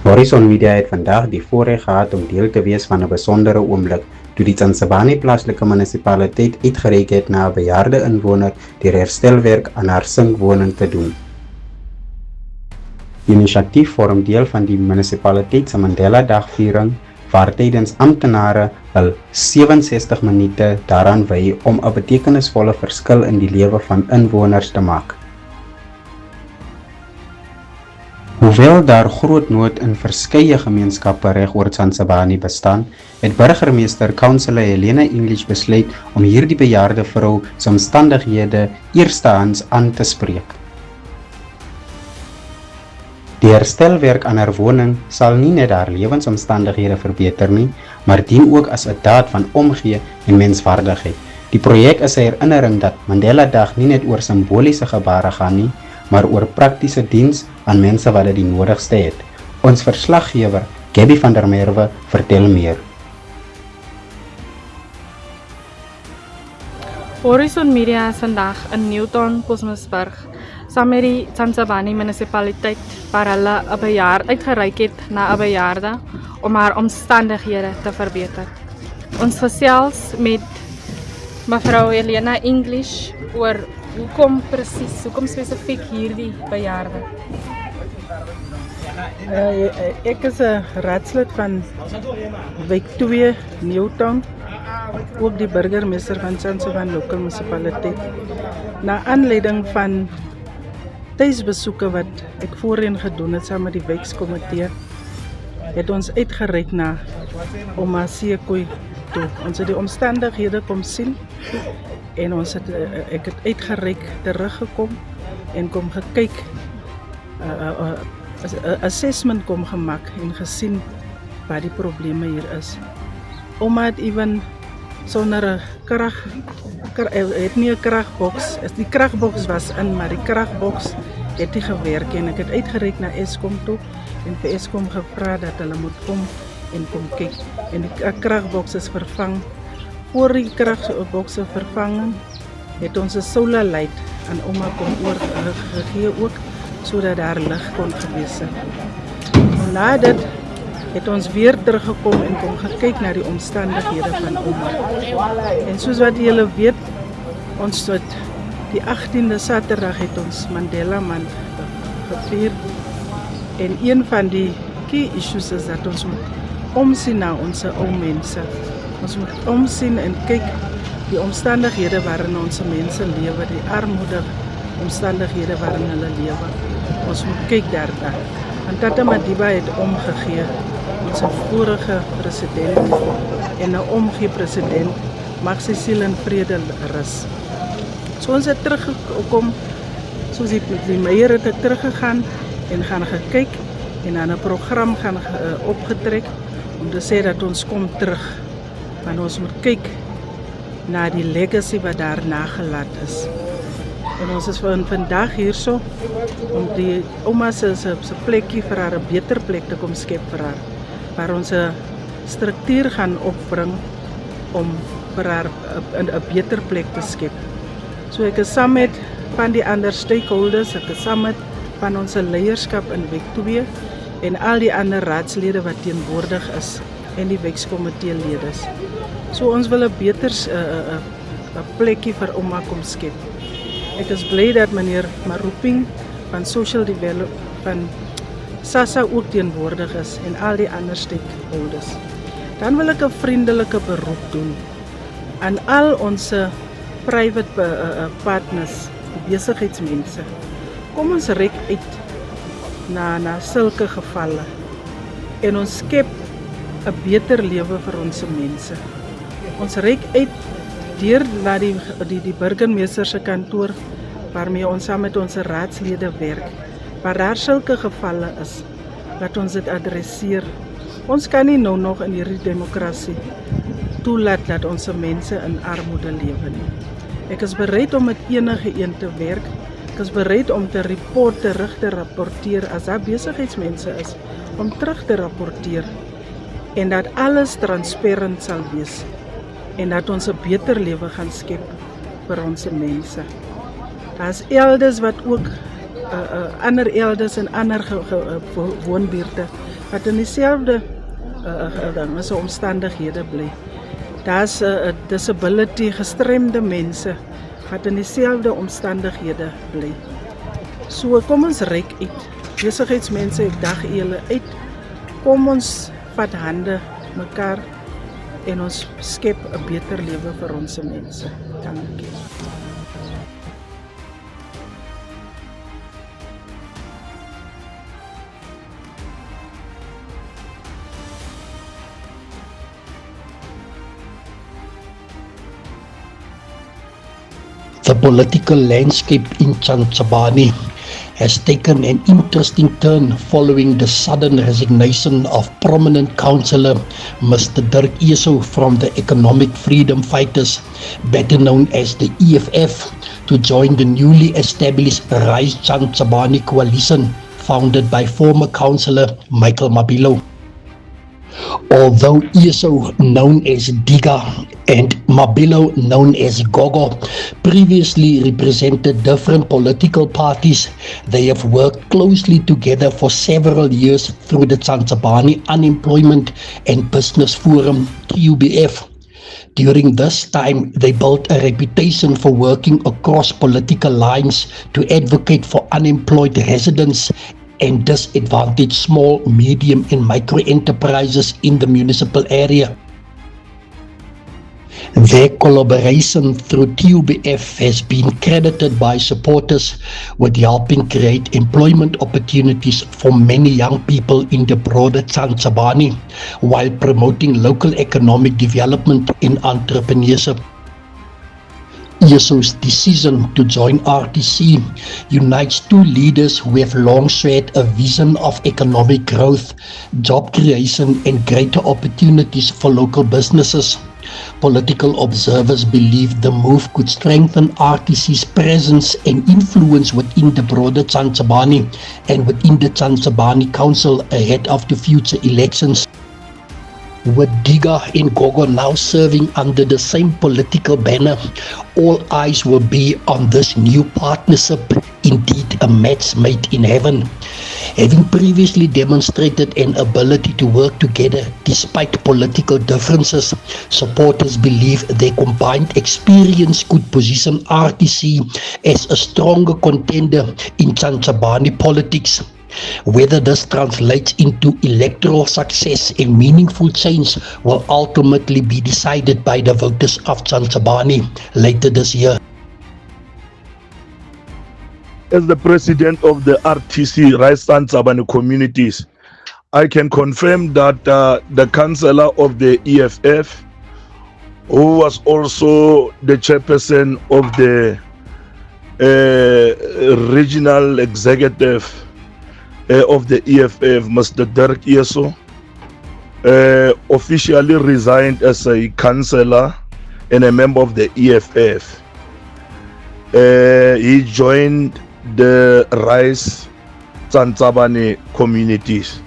Horizon Media het vandag die voorreg gehad om deel te wees van 'n besondere oomblik toe die Tsansebani plaaslike munisipaliteit uitgereik het na 'n bejaarde inwoner deur herstelwerk aan haar sinkwoning te doen. Die inisiatief vorm deel van die munisipaliteit se Mandela Dagviering, waar tydens amptenare hul 67 minute daaraan wy om 'n betekenisvolle verskil in die lewe van inwoners te maak. Hoewel daar groot nood in verskeie gemeenskappe reg oor Tsansebani bestaan, het burgemeester Councillor Helena English besluit om hierdie bejaarde vrou se omstandighede eerstehands aan te spreek. Die herstelwerk aan haar woning sal nie net haar lewensomstandighede verbeter nie, maar dien ook as 'n daad van omgee en menswaardigheid. Die projek is 'n herinnering dat Mandela Dag nie net oor simboliese gebare gaan nie, maar oor praktiese diens aan mense wat dit die nodigste het. Ons verslaggewer, Gabby van der Merwe, vertel meer. Horizon Media is vandag in Newton, Bosmasburg, saam met die Tsansebani munisipaliteit waar hulle 'n bejaarde uitgereik het na 'n bejaarde om haar omstandighede te verbeter. Ons gesels met mevrou Helena English oor hoekom spesifiek hierdie bejaarde. Ek is 'n raadslid van wijk 2 Newtown, ook die burgemeester van Tsansebani Local Municipaliteit. Na aanleiding van tuisbesoeke wat ek voorheen gedoen het saam met die wijkskomitee, het ons uitgereik na Oma Sekoe toe. Ons het die omstandighede kom sien en ek het uitgereik teruggekom en kom gekyk, assessment kom gemaak en gesien wat die probleme hier is. Oma het even sonder 'n het nie 'n kragboks. Die kragboks was in, maar die kragboks het nie gewerk en ek het uitgereik na Eskom toe en vir Eskom gevra dat hulle moet kom en kom kyk. En die kragboks is vervang. Voor die kragbokse vervanging het ons 'n solar light aan Oma kom oorgegee ook, sodat daar lig kon gewees het. Na dit het ons weer teruggekom en kom gekyk na die omstandighede van Oma. En soos wat julle weet, ons het die 18de Saterdag het ons Mandela Maand gevier. En een van die key issues is dat ons moet omsien na ons ou mense. Ons moet omsien en kyk die omstandighede waarin ons mense lewe, die armoede omstandighede waarin hulle lewe. Ons moet kyk daarna. En Tata Madiba het omgegee, ons vorige president en 'n omgee president, mag sy siel in vrede rus. So ons het teruggekom, soos die meier het teruggegaan en gaan gekyk en dan 'n program gaan opgetrek om te sê dat ons kom terug. Want ons moet kyk na die legacy wat daar nagelaat is. En ons is vandag hierso om die Oma se plekkie vir haar 'n beter plek te kom skep vir haar, waar ons 'n struktuur gaan opbring om vir haar 'n beter plek te skep. So ek is saam met van die ander stakeholders, ek is saam met van ons leierskap in wijk 2 en al die ander raadslede wat teenwoordig is en die wijkskomitee-lede. So ons wil 'n beter 'n plekkie vir Oma kom skep. Ek is bly dat meneer Maruping van Social Development van SASSA ook teenwoordig is en al die ander stakeholders. Dan wil ek 'n vriendelike beroep doen aan al ons private partners, die besigheidsmense. Kom ons reik uit na sulke gevalle en ons skep 'n beter lewe vir ons mense. Ons reik uit deur na die burgemeester se kantoor waarmee ons saam met ons raadslede werk, waar daar sulke gevalle is, dat ons dit adresseer. Ons kan nie nou nog in hierdie demokrasie toelaat dat ons mense in armoede lewe nie. Ek is bereid om met enige een te werk. Ek is bereid om terug te rapporteer as daar besigheidsmense is, om terug te rapporteer en dat alles transparant sal wees en dat ons 'n beter lewe gaan skep vir ons mense. Daar's elders wat ook ander elders en ander woonbuurte gaat in dieselfde omstandighede bly. Daar's 'n disability, gestremde mense gaat in dieselfde omstandighede bly. So kom ons reik uit. Besigheidsmense het dagele uit. Kom ons vat hande mekaar en ons skep 'n beter lewe vir ons mense. Dankie. The political landscape in Tsansabani has taken an interesting turn following the sudden resignation of prominent councillor Mr. Dirk Eso from the Economic Freedom Fighters, better known as the EFF, to join the newly established Rise Tsansabani coalition founded by former councillor Michael Mabilo. Although Eso, known as Diga, and Mabilo, known as Gogo, previously represented different political parties, they have worked closely together for several years through the Tsansabani Unemployment and Business Forum, TUBF. During this time, they built a reputation for working across political lines to advocate for unemployed residents and disadvantaged small, medium and micro enterprises in the municipal area. Their collaboration through TUBF has been credited by supporters with helping create employment opportunities for many young people in the broader Tsansabani while promoting local economic development and entrepreneurship. Eso's decision to join RTC unites two leaders who have long shared a vision of economic growth, job creation and greater opportunities for local businesses. Political observers believe the move could strengthen RTC's presence and influence within the broader Tsansabani and within the Tsansabani Council ahead of the future elections. With Diga and Gogo now serving under the same political banner, all eyes will be on this new partnership, indeed a match made in heaven. Having previously demonstrated an ability to work together despite political differences, supporters believe their combined experience could position RTC as a stronger contender in Tsansabani politics. Whether this translates into electoral success and meaningful change will ultimately be decided by the voters of Tsansabani later this year. As the president of the RTC, Rise Tsansabani Communities, I can confirm that the councillor of the EFF, who was also the chairperson of the regional executive of the EFF, Mr. Dirk Eso, officially resigned as a councillor and a member of the EFF. He joined the Rise Tsansabani Communities.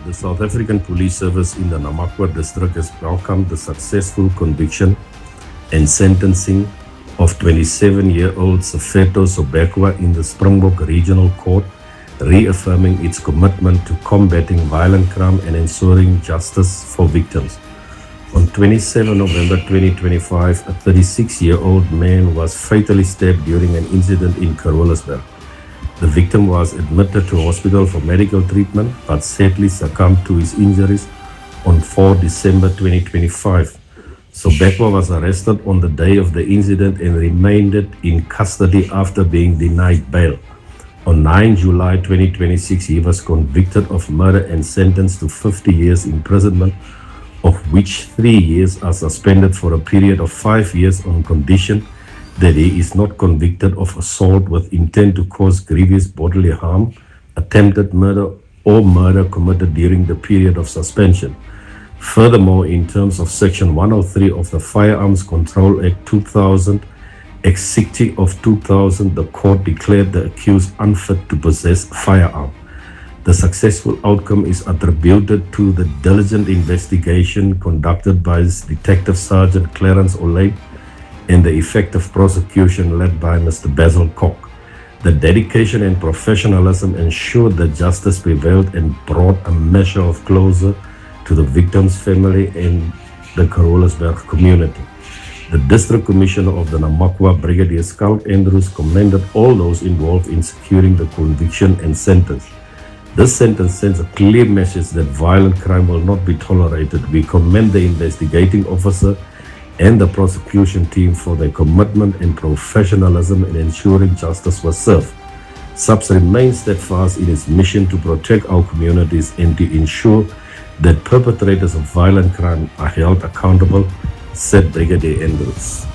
The South African Police Service in the Namakwa district has welcomed the successful conviction and sentencing of 27-year-old Sefeto Sobekwa in the Springbok Regional Court, reaffirming its commitment to combating violent crime and ensuring justice for victims. On 27 November 2025, a 36-year-old man was fatally stabbed during an incident in Carolasburg. The victim was admitted to hospital for medical treatment but sadly succumbed to his injuries on 4 December 2025. Sobekwa was arrested on the day of the incident and remained in custody after being denied bail. On 9 July 2026, he was convicted of murder and sentenced to 50 years imprisonment, of which 3 years are suspended for a period of 5 years on condition that he is not convicted of assault with intent to cause grievous bodily harm, attempted murder, or murder committed during the period of suspension. Furthermore, in terms of Section 103 of the Firearms Control Act 2000, Ex 60 of 2000, the court declared the accused unfit to possess a firearm. The successful outcome is attributed to the diligent investigation conducted by Detective Sergeant Clarence Olay and the effective prosecution led by Mr. Basil Koch. The dedication and professionalism ensured that justice prevailed and brought a measure of closure to the victim's family and the Carolsberg community. The District Commissioner of the Namakwa, Brigadier Scout Andrews, commended all those involved in securing the conviction and sentence. This sentence sends a clear message that violent crime will not be tolerated. We commend the investigating officer and the prosecution team for their commitment and professionalism in ensuring justice was served. SAPS remains steadfast in its mission to protect our communities and to ensure that perpetrators of violent crime are held accountable, said Brigadier Andrews.